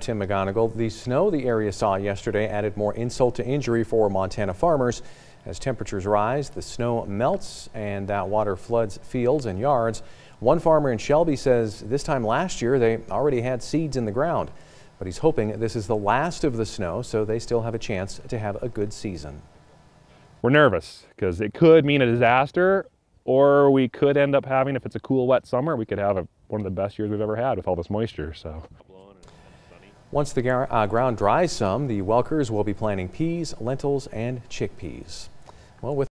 Tim McGonigal. The snow the area saw yesterday added more insult to injury for Montana farmers. As temperatures rise, the snow melts and that water floods fields and yards. One farmer in Shelby says this time last year they already had seeds in the ground, but he's hoping this is the last of the snow so they still have a chance to have a good season. We're nervous because it could mean a disaster, or we could end up having, if it's a cool wet summer, we could have one of the best years we've ever had with all this moisture. So once the ground dries some, the Welkers will be planting peas, lentils and chickpeas. Well, with